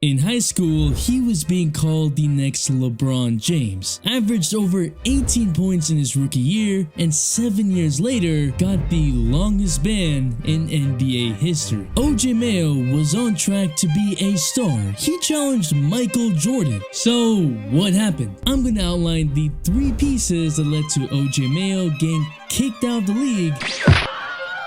In high school, he was being called the next LeBron James, averaged over 18 points in his rookie year, and 7 years later got the longest ban in NBA history. OJ Mayo was on track to be a star. He challenged Michael Jordan. So what happened? I'm gonna outline the 3 pieces that led to OJ Mayo getting kicked out of the league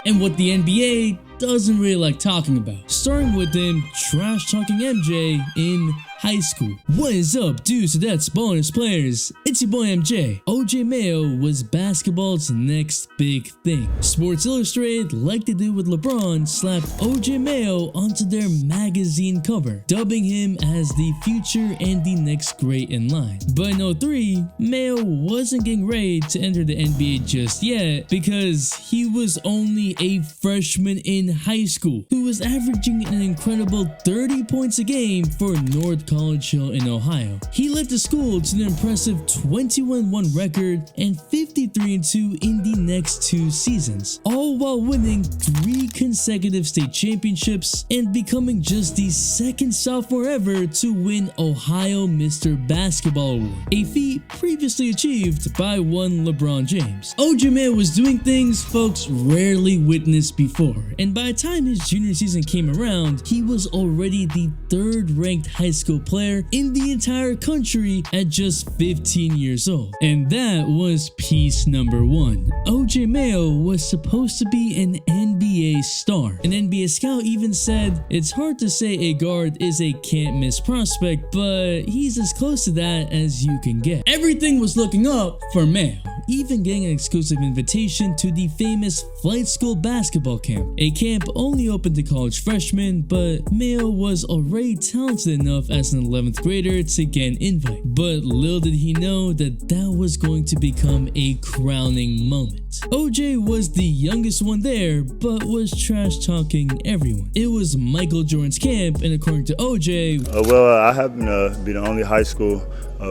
and what the NBA doesn't really like talking about. Starting with him trash talking MJ in high school. What is up, dudes? So that's bonus players. It's your boy MJ. OJ Mayo was basketball's next big thing. Sports Illustrated, like they did with LeBron, slapped OJ Mayo onto their magazine cover, dubbing him as the future and the next great in line. But in 03, Mayo wasn't getting ready to enter the NBA just yet because he was only a freshman in high school who was averaging an incredible 30 points a game for North College Hill in Ohio. He led the school to an impressive 21-1 record and 53-2 in the next 2 seasons, all while winning 3 consecutive state championships and becoming just the 2nd sophomore ever to win Ohio Mr. Basketball Award, a feat previously achieved by one LeBron James. OJ Mayo was doing things folks rarely witnessed before, and by the time his junior season came around, he was already the 3rd ranked high school player in the entire country at just 15 years old. And that was piece number 1. OJ Mayo was supposed to be an NBA star. An NBA scout even said, it's hard to say a guard is a can't miss prospect, but he's as close to that as you can get. Everything was looking up for Mayo, even getting an exclusive invitation to the famous Flight School basketball camp, a camp only open to college freshmen, but Mayo was already talented enough as an 11th grader to get an invite. But little did he know that that was going to become a crowning moment. OJ was the youngest one there, but was trash talking everyone. It was Michael Jordan's camp, and according to OJ, I happen to be the only high school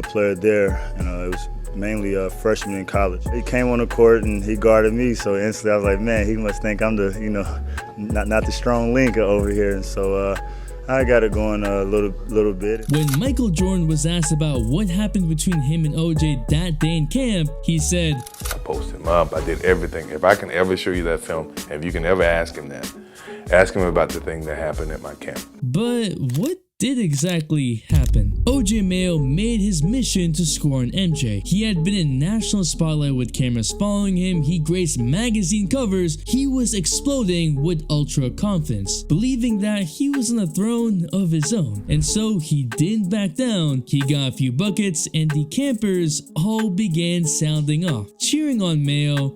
player there, and it was mainly a freshman in college. He came on the court and he guarded me, so instantly I was like, man, he must think I'm the, not the strong link over here. And so I got it going a little bit. When Michael Jordan was asked about what happened between him and OJ that day in camp, he said, I posted him up, I did everything. If I can ever show you that film, if you can ever ask him that, ask him about the thing that happened at my camp. But what did exactly happen? OJ Mayo made his mission to score on MJ. He had been in national spotlight with cameras following him, he graced magazine covers, he was exploding with ultra confidence, believing that he was on a throne of his own. And so he didn't back down, he got a few buckets, and the campers all began sounding off, cheering on Mayo.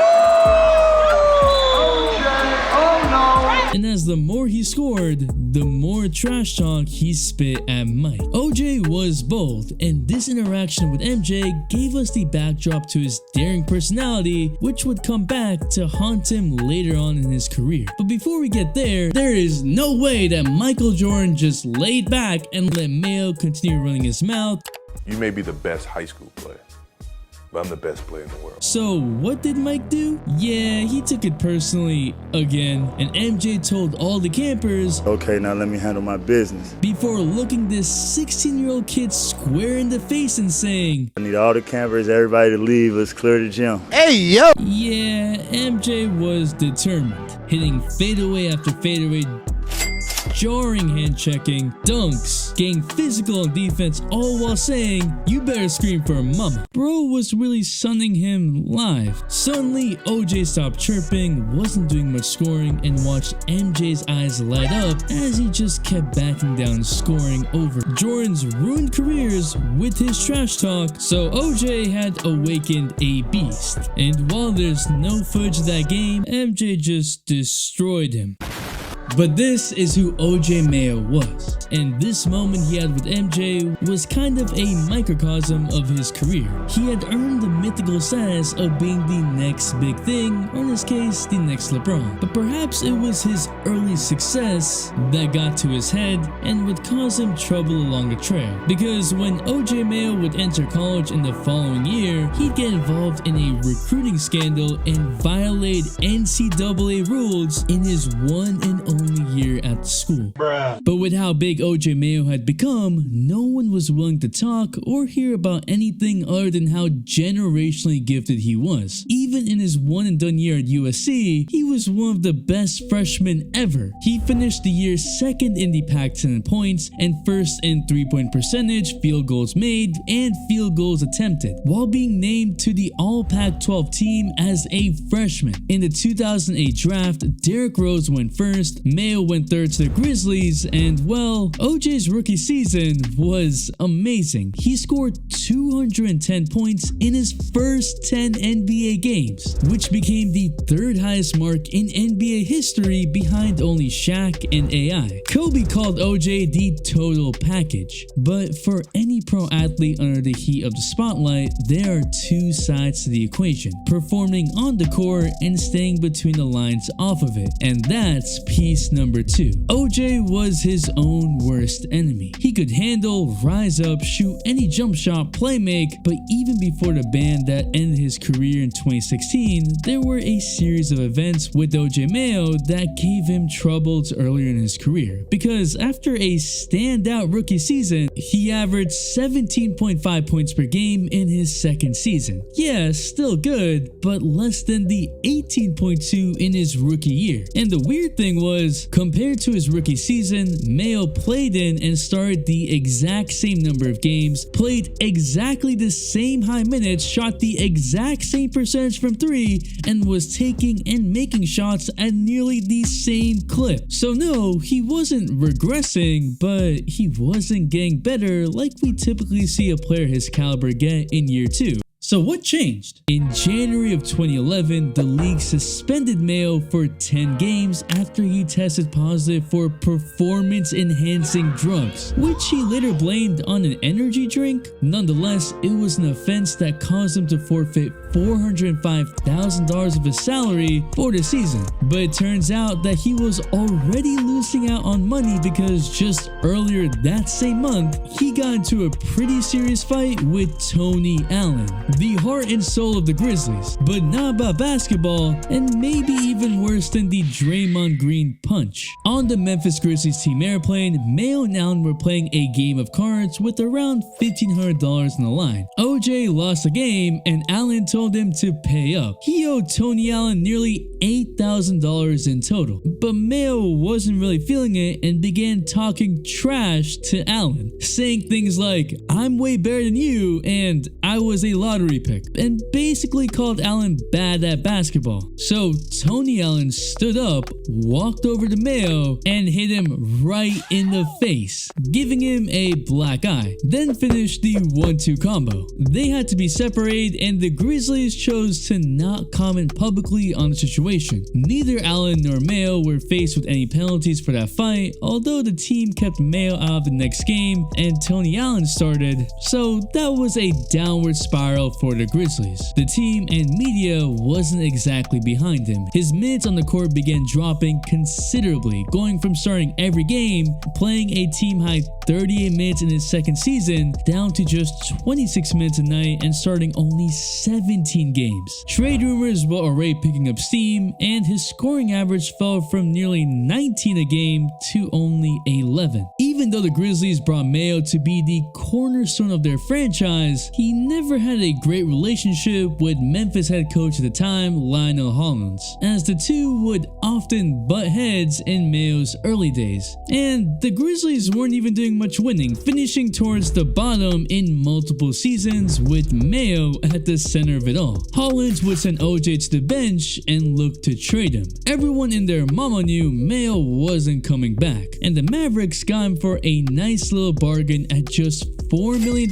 And as the more he scored, the more trash talk he spit at Mike. OJ was bold, and this interaction with MJ gave us the backdrop to his daring personality, which would come back to haunt him later on in his career. But before we get there is no way that Michael Jordan just laid back and let Mayo continue running his mouth. You may be the best high school player, but I'm the best player in the world. So what did Mike do? Yeah, he took it personally again, and MJ told all the campers, okay, now let me handle my business, before looking this 16-year-old kid square in the face and saying, I need all the campers, everybody to leave, let's clear the gym. Hey, yo! Yeah, MJ was determined, hitting fadeaway after fadeaway, jarring hand checking, dunks, getting physical on defense, all while saying, you better scream for mama. Bro was really sunning him live. Suddenly, OJ stopped chirping, wasn't doing much scoring, and watched MJ's eyes light up as he just kept backing down, scoring over Jordan's ruined careers with his trash talk. So OJ had awakened a beast. And while there's no footage of that game, MJ just destroyed him. But this is who OJ Mayo was, and this moment he had with MJ was kind of a microcosm of his career. He had earned the mythical status of being the next big thing, or in this case, the next LeBron. But perhaps it was his early success that got to his head and would cause him trouble along the trail. Because when OJ Mayo would enter college in the following year, he'd get involved in a recruiting scandal and violate NCAA rules in his one and only year at the school. But with how big OJ Mayo had become, no one was willing to talk or hear about anything other than how generationally gifted he was. Even in his one and done year at USC, he was one of the best freshmen ever. He finished the year second in the Pac-10 in points and first in three-point percentage, field goals made, and field goals attempted, while being named to the All-Pac-12 team as a freshman. In the 2008 draft, Derrick Rose went first, Mayo went third to the Grizzlies, and well, OJ's rookie season was amazing. He scored 210 points in his first 10 NBA games, which became the third highest mark in NBA history behind only Shaq and AI. Kobe called OJ the total package, but for any pro athlete under the heat of the spotlight, there are two sides to the equation: performing on the court and staying between the lines off of it, and that's piece number two. OJ was his own worst enemy. He could handle, rise up, shoot any jump shot, play make, but even before the ban that ended his career in 2016, there were a series of events with OJ Mayo that gave him troubles earlier in his career. Because after a standout rookie season, he averaged 17.5 points per game in his second season. Yeah, still good, but less than the 18.2 in his rookie year. And the weird thing was, compared to his rookie season, Mayo played in and started the exact same number of games, played exactly the same high minutes, shot the exact same percentage from three, and was taking and making shots at nearly the same clip. So no, he wasn't regressing, but he wasn't getting better like we typically see a player his caliber get in year two. So what changed? In January of 2011, the league suspended Mayo for 10 games after he tested positive for performance-enhancing drugs, which he later blamed on an energy drink. Nonetheless, it was an offense that caused him to forfeit $405,000 of his salary for the season. But it turns out that he was already losing out on money because just earlier that same month, he got into a pretty serious fight with Tony Allen, the heart and soul of the Grizzlies, but not about basketball, and maybe even worse than the Draymond Green punch. On the Memphis Grizzlies team airplane, Mayo and Allen were playing a game of cards with around $1,500 on the line. OJ lost the game and Allen told him to pay up. He owed Tony Allen nearly $8,000 in total, but Mayo wasn't really feeling it and began talking trash to Allen, saying things like, "I'm way better than you," and "I was a lottery pick," and basically called Allen bad at basketball. So Tony Allen stood up, walked over to Mayo, and hit him right in the face, giving him a black eye, then finished the 1-2 combo. They had to be separated, and the Grizzlies chose to not comment publicly on the situation. Neither Allen nor Mayo were faced with any penalties for that fight, although the team kept Mayo out of the next game and Tony Allen started, so that was a downward spiral for the Grizzlies. The team and media wasn't exactly behind him. His minutes on the court began dropping considerably, going from starting every game, playing a team-high 38 minutes in his second season, down to just 26 minutes a night and starting only 17 games. Trade rumors were already picking up steam, and his scoring average fell from nearly 19 a game to only 11. Even though the Grizzlies brought Mayo to be the cornerstone of their franchise, he never had a great relationship with Memphis head coach at the time, Lionel Hollins, as the two would often butt heads in Mayo's early days. And the Grizzlies weren't even doing much winning, finishing towards the bottom in multiple seasons with Mayo at the center of it all. Hollins would send OJ to the bench and look to trade him. Everyone in their mama knew Mayo wasn't coming back, and the Mavericks got him for a nice little bargain at just $4 million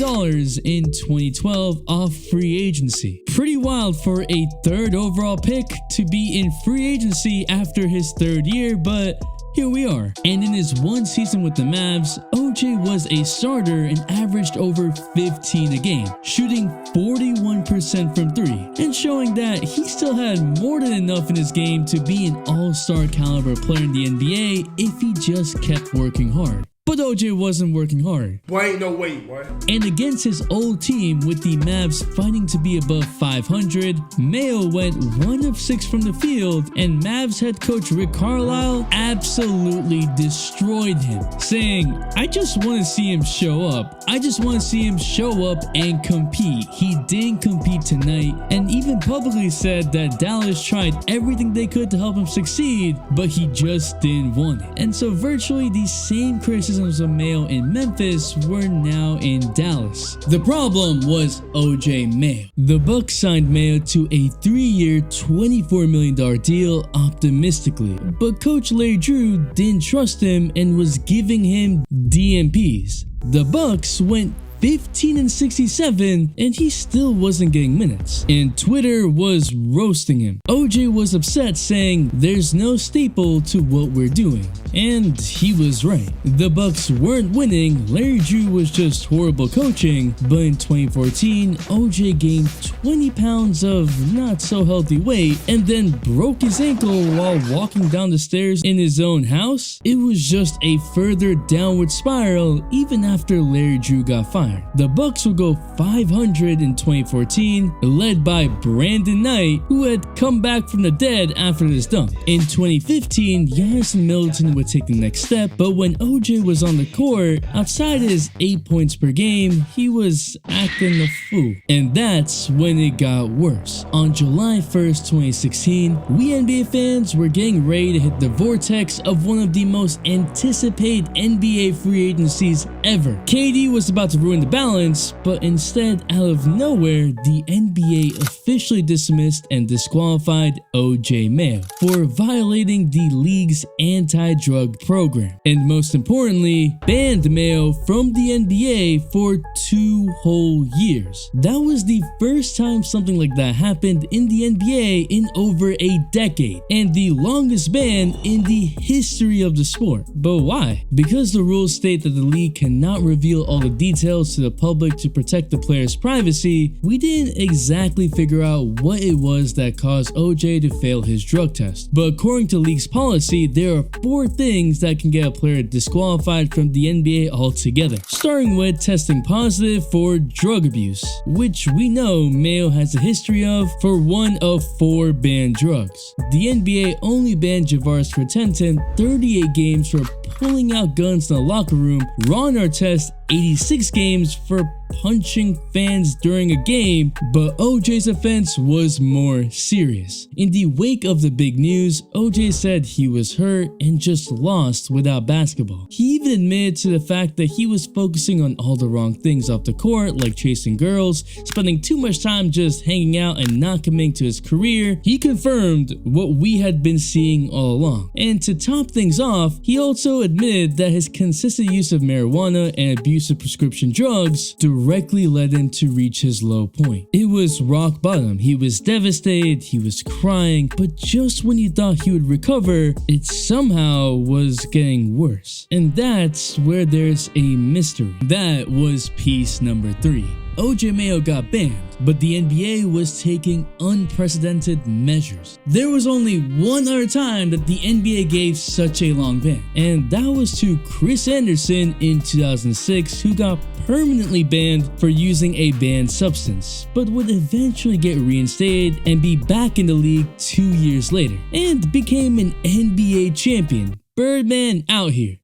in 2012 off free agency. Pretty wild for a third overall pick to be in free agency after his third year, but here we are. And in his one season with the Mavs, OJ was a starter and averaged over 15 a game, shooting 41% from three, and showing that he still had more than enough in his game to be an all-star caliber player in the NBA if he just kept working hard. But But OJ wasn't working hard. Boy, ain't no way, boy. And against his old team with the Mavs fighting to be above 500, Mayo went 1 of 6 from the field, and Mavs head coach Rick Carlisle absolutely destroyed him, saying, "I just want to see him show up. I just want to see him show up and compete." He didn't compete tonight, and even publicly said that Dallas tried everything they could to help him succeed, but he just didn't want it. And so virtually the same criticisms of Mayo in Memphis were now in Dallas. The problem was OJ Mayo. The Bucks signed Mayo to a 3-year, $24 million deal optimistically, but coach Larry Drew didn't trust him and was giving him DNPs. The Bucks went 15-67, and he still wasn't getting minutes, and Twitter was roasting him. OJ was upset, saying there's no staple to what we're doing, and he was right. The Bucks weren't winning, Larry Drew was just horrible coaching, but in 2014, OJ gained 20 pounds of not so healthy weight and then broke his ankle while walking down the stairs in his own house. It was just a further downward spiral even after Larry Drew got fired. The Bucks would go 500 in 2014, led by Brandon Knight, who had come back from the dead after this dunk. In 2015, Giannis and Middleton would take the next step, but when OJ was on the court, outside his 8 points per game, he was acting a fool. And that's when it got worse. On July 1st, 2016, we NBA fans were getting ready to hit the vortex of one of the most anticipated NBA free agencies ever. KD was about to ruin the balance, but instead, out of nowhere, the NBA officially dismissed and disqualified OJ Mayo for violating the league's anti-drug program, and most importantly, banned Mayo from the NBA for 2 whole years. That was the first time something like that happened in the NBA in over a decade, and the longest ban in the history of the sport. But why? Because the rules state that the league cannot reveal all the details to the public to protect the player's privacy, we didn't exactly figure out what it was that caused OJ to fail his drug test. But according to league's policy, there are 4 things that can get a player disqualified from the NBA altogether, starting with testing positive for drug abuse, which we know Mayo has a history of for 1 of 4 banned drugs. The NBA only banned Javaris Crittenton 38 games for pulling out guns in the locker room, Ron Artest 86 games for punching fans during a game, but OJ's offense was more serious. In the wake of the big news, OJ said he was hurt and just lost without basketball. He even admitted to the fact that he was focusing on all the wrong things off the court, like chasing girls, spending too much time just hanging out and not committing to his career. He confirmed what we had been seeing all along. And to top things off, he also admitted that his consistent use of marijuana and abuse of prescription drugs directly led him to reach his low point. It was rock bottom. He was devastated, he was crying, but just when he thought he would recover, it somehow was getting worse. And that's where there's a mystery. That was piece number 3. OJ Mayo got banned, but the NBA was taking unprecedented measures. There was only one other time that the NBA gave such a long ban, and that was to Chris Anderson in 2006, who got permanently banned for using a banned substance, but would eventually get reinstated and be back in the league 2 years later, and became an NBA champion. Birdman out here.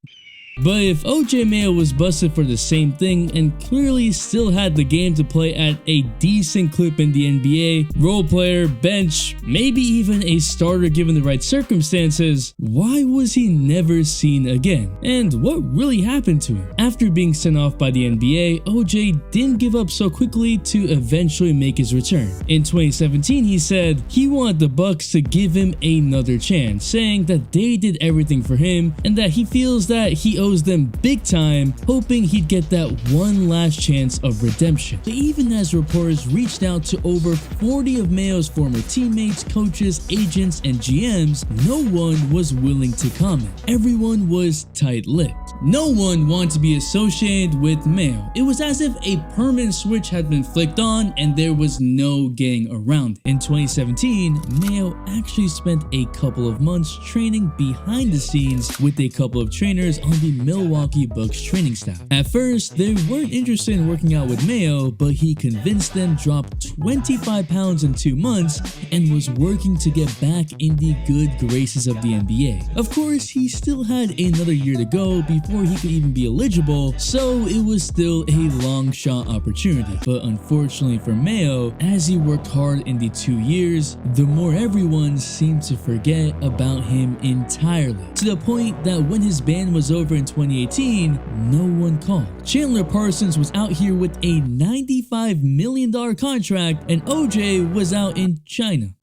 But if OJ Mayo was busted for the same thing and clearly still had the game to play at a decent clip in the NBA, role player, bench, maybe even a starter given the right circumstances, why was he never seen again? And what really happened to him? After being sent off by the NBA, OJ didn't give up so quickly to eventually make his return. In 2017, he said he wanted the Bucks to give him another chance, saying that they did everything for him and that he feels that he owes them big time, hoping he'd get that one last chance of redemption. But even as reporters reached out to over 40 of Mayo's former teammates, coaches, agents, and GMs, no one was willing to comment. Everyone was tight-lipped. No one wanted to be associated with Mayo. It was as if a permanent switch had been flicked on and there was no getting around it. In 2017, Mayo actually spent a couple of months training behind the scenes with a couple of trainers on the Milwaukee Bucks training staff. At first, they weren't interested in working out with Mayo, but he convinced them, dropped 25 pounds in 2 months, and was working to get back in the good graces of the NBA. Of course, he still had another year to go before he could even be eligible, so it was still a long shot opportunity. But unfortunately for Mayo, as he worked hard in the 2 years, the more everyone seemed to forget about him entirely, to the point that when his ban was over in 2018, no one called. Chandler Parsons was out here with a $95 million contract, and OJ was out in China.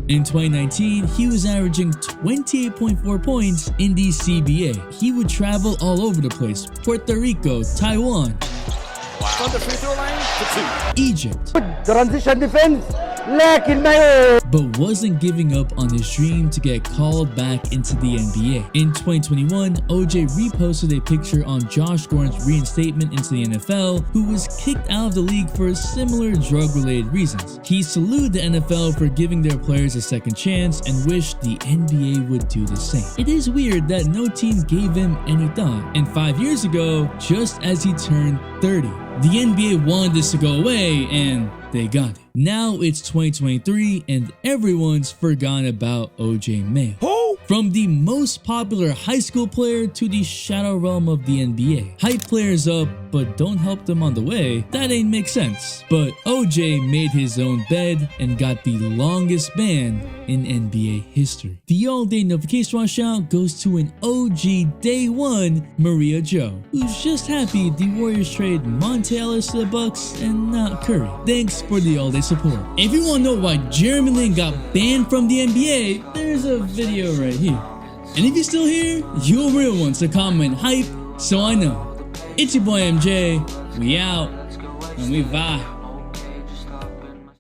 In 2019, he was averaging 28.4 points in the CBA. He would travel all over the place: Puerto Rico, Taiwan, On the free throw line for 2. Egypt. Transition defense, لكن Mayo. But wasn't giving up on his dream to get called back into the NBA. In 2021, OJ reposted a picture on Josh Gordon's reinstatement into the NFL, who was kicked out of the league for similar drug-related reasons. He saluted the NFL for giving their players a second chance and wished the NBA would do the same. It is weird that no team gave him any thought. And 5 years ago, just as he turned 30, the NBA wanted this to go away, and they got it. Now it's 2023 and everyone's forgotten about OJ Mayo. From the most popular high school player to the shadow realm of the NBA. Hype players up, but don't help them on the way. That ain't make sense. But OJ made his own bed and got the longest ban in NBA history. The all-day notification rush out goes to an OG day one, Maria Jo, who's just happy the Warriors trade Monte Ellis to the Bucks and not Curry. Thanks for the all-day support. If you want to know why Jeremy Lin got banned from the NBA, there's a video right here. And if you're still here, you're a real one, so comment hype so I know. It's your boy MJ, we out, and we vibe.